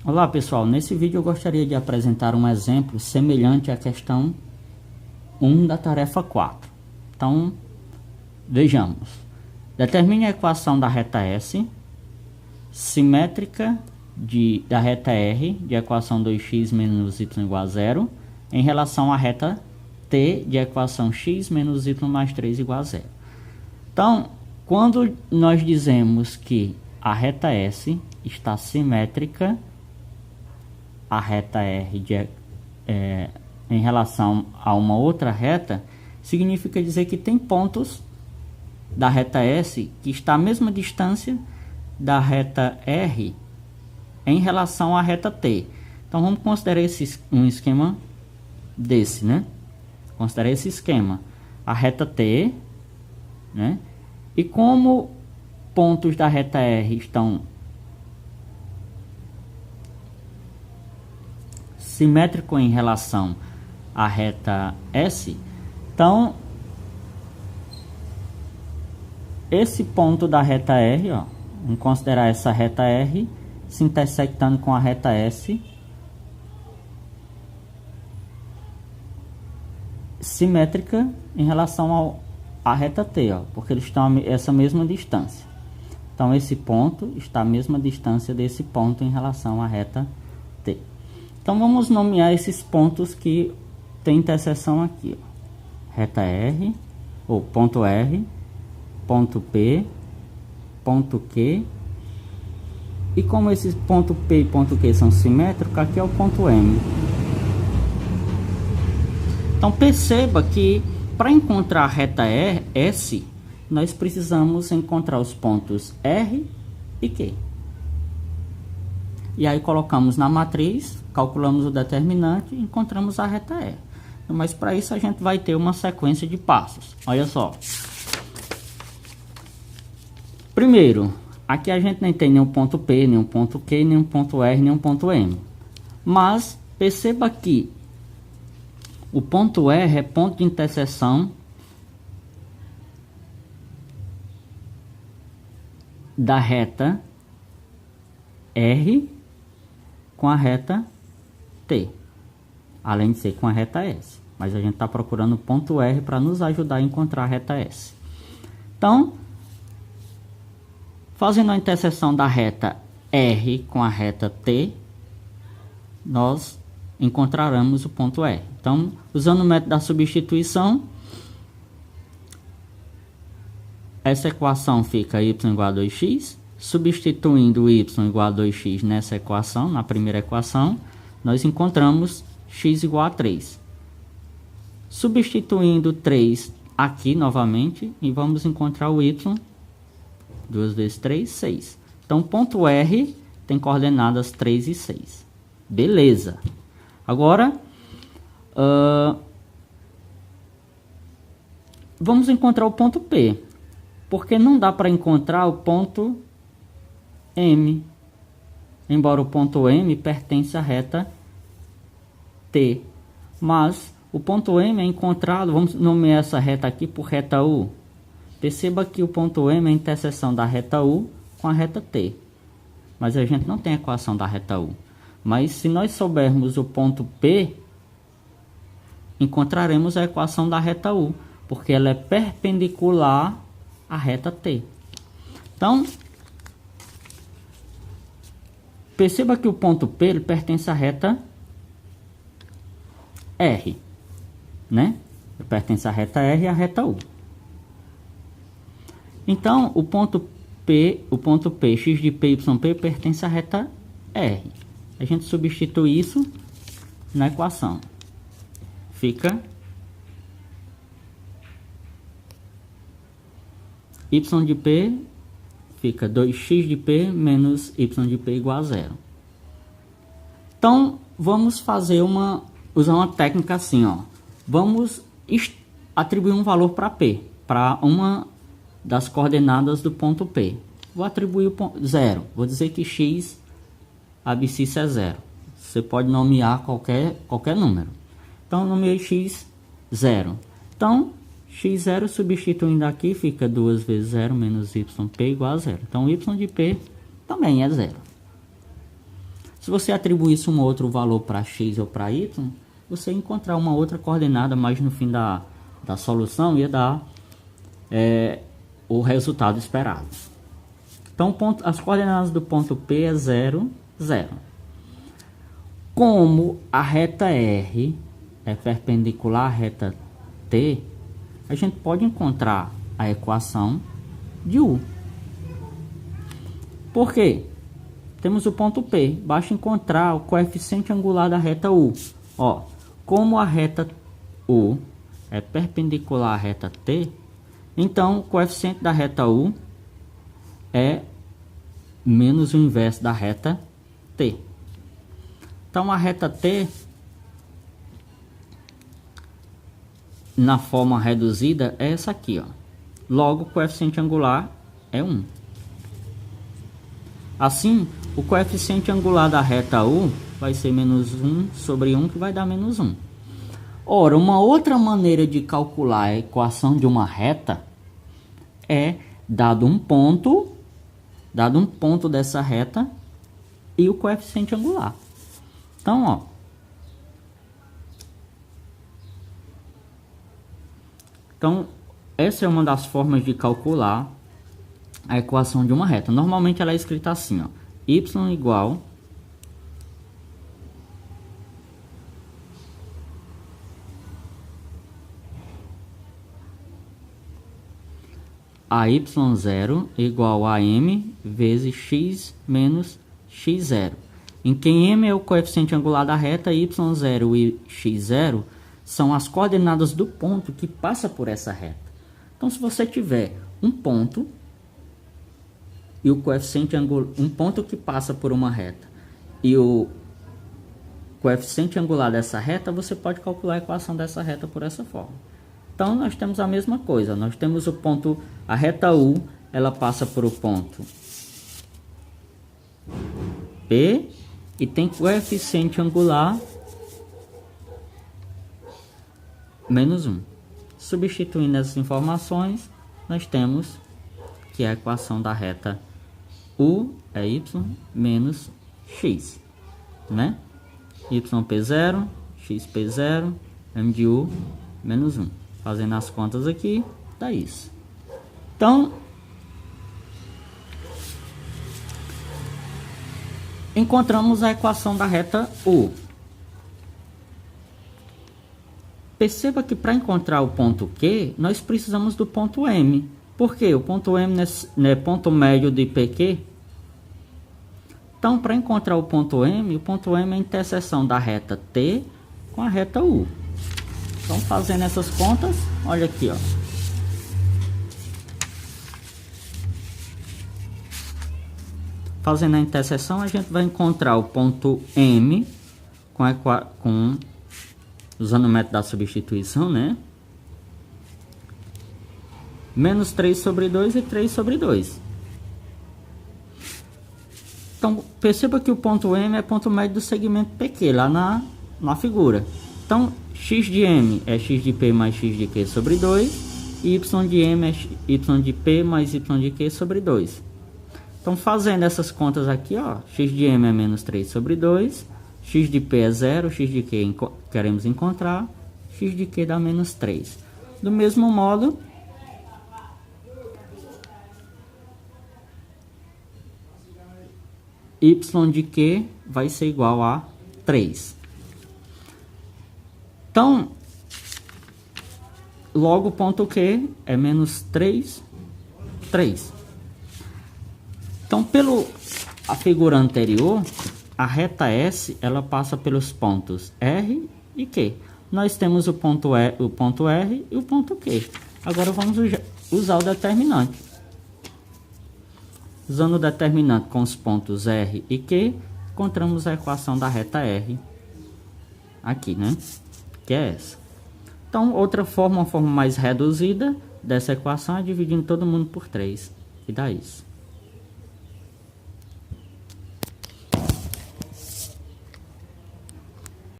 Olá pessoal, nesse vídeo eu gostaria de apresentar um exemplo semelhante à questão 1 da tarefa 4. Então, vejamos. Determine a equação da reta S, simétrica da reta R, de equação 2x menos y igual a 0, em relação à reta T, de equação x menos y mais 3 igual a 0. Então, quando nós dizemos que a reta S está simétrica a reta R em relação a uma outra reta, significa dizer que tem pontos da reta S que está à mesma distância da reta R em relação à reta T. Então vamos considerar um esquema desse, né? Considerar esse esquema, a reta T, né? E como pontos da reta R estão simétrico em relação à reta S, então esse ponto da reta R, ó, vamos considerar essa reta R se intersectando com a reta S, simétrica em relação à reta T, ó, porque eles estão a essa mesma distância. Então esse ponto está à mesma distância desse ponto em relação à reta T. Então vamos nomear esses pontos que tem interseção aqui, ó. Reta R, ou ponto R, ponto P, ponto Q. E como esses ponto P e ponto Q são simétricos, aqui é o ponto M. Então perceba que para encontrar a reta S, nós precisamos encontrar os pontos R e Q. E aí colocamos na matriz, calculamos o determinante e encontramos a reta R. Mas para isso a gente vai ter uma sequência de passos. Olha só. Primeiro, aqui a gente nem tem nenhum ponto P, nenhum ponto Q, nenhum ponto R, nenhum ponto M. Mas perceba que o ponto R é ponto de interseção da reta R com a reta T, além de ser com a reta S. Mas a gente está procurando o ponto R para nos ajudar a encontrar a reta S. Então, fazendo a interseção da reta R com a reta T, nós encontraremos o ponto R. Então, usando o método da substituição, essa equação fica y igual a 2x. Substituindo y igual a 2x nessa equação, na primeira equação, nós encontramos x igual a 3. Substituindo 3 aqui novamente, e vamos encontrar o y, 2 vezes 3, 6. Então, o ponto R tem coordenadas 3 e 6. Beleza. Agora, vamos encontrar o ponto P, porque não dá para encontrar o ponto M, embora o ponto M pertence à reta T, mas o ponto M é encontrado, vamos nomear essa reta aqui por reta U. Perceba que o ponto M é a interseção da reta U com a reta T, mas a gente não tem a equação da reta U. Mas se nós soubermos o ponto P, encontraremos a equação da reta U, porque ela é perpendicular à reta T. Então, perceba que o ponto P ele pertence à reta R, né? Ele pertence à reta R e à reta U. Então, o ponto P, x de P, y, P pertence à reta R. A gente substitui isso na equação. Fica y de P fica 2x de P menos y de P igual a 0. Então, vamos usar uma técnica assim, ó. Vamos atribuir um valor para P, para uma das coordenadas do ponto P. Vou atribuir o ponto 0. Vou dizer que x abscissa é 0. Você pode nomear qualquer número. Então, nomeei x 0. Então, x0 substituindo aqui fica 2 vezes 0 menos yp igual a 0. Então, y de p também é 0. Se você atribuísse um outro valor para x ou para y, você ia encontrar uma outra coordenada, mas no fim da solução ia dar o resultado esperado. Então, as coordenadas do ponto P é 0, 0. Como a reta R é perpendicular à reta T, a gente pode encontrar a equação de U. Por quê? Temos o ponto P, basta encontrar o coeficiente angular da reta U. Ó, como a reta U é perpendicular à reta T, então o coeficiente da reta U é menos o inverso da reta T. Então a reta T, na forma reduzida, é essa aqui, ó. Logo, o coeficiente angular é 1. Assim, o coeficiente angular da reta U vai ser menos 1 sobre 1, que vai dar menos 1. Ora, uma outra maneira de calcular a equação de uma reta é dado um ponto dessa reta e o coeficiente angular. Então, ó, essa é uma das formas de calcular a equação de uma reta. Normalmente ela é escrita assim, ó, y igual a y0 igual a m vezes x menos x0, em que m é o coeficiente angular da reta, y0 e x0 são as coordenadas do ponto que passa por essa reta. Então, se você tiver um ponto e o coeficiente angular, um ponto que passa por uma reta e o coeficiente angular dessa reta, você pode calcular a equação dessa reta por essa forma. Então, nós temos a mesma coisa. Nós temos o ponto, a reta U, ela passa por o ponto P e tem coeficiente angular menos 1. Substituindo essas informações, nós temos que a equação da reta U é y menos x, né? yp0, xp0, m de U menos 1. Fazendo as contas aqui, dá isso. Então, encontramos a equação da reta U. Perceba que para encontrar o ponto Q, nós precisamos do ponto M. Por quê? O ponto M não é ponto médio de PQ? Então, para encontrar o ponto M é a interseção da reta T com a reta U. Então, fazendo essas contas, olha aqui, ó. Fazendo a interseção, a gente vai encontrar o ponto M usando o método da substituição, né? Menos 3 sobre 2 e 3 sobre 2. Então, perceba que o ponto M é ponto médio do segmento PQ, lá na figura. Então, x de M é x de P mais x de Q sobre 2. E y de M é y de P mais y de Q sobre 2. Então, fazendo essas contas aqui, ó, x de M é menos 3 sobre 2. X de P é 0, x de Q queremos encontrar. X de Q dá menos 3. Do mesmo modo, y de Q vai ser igual a 3. Então, logo o ponto Q é menos 3, 3. Então, a figura anterior, a reta S, ela passa pelos pontos R e Q. Nós temos o ponto R e o ponto Q. Agora vamos usar o determinante. Usando o determinante com os pontos R e Q, encontramos a equação da reta R aqui, né? Que é essa. Então, uma forma mais reduzida dessa equação é dividindo todo mundo por 3, e dá isso.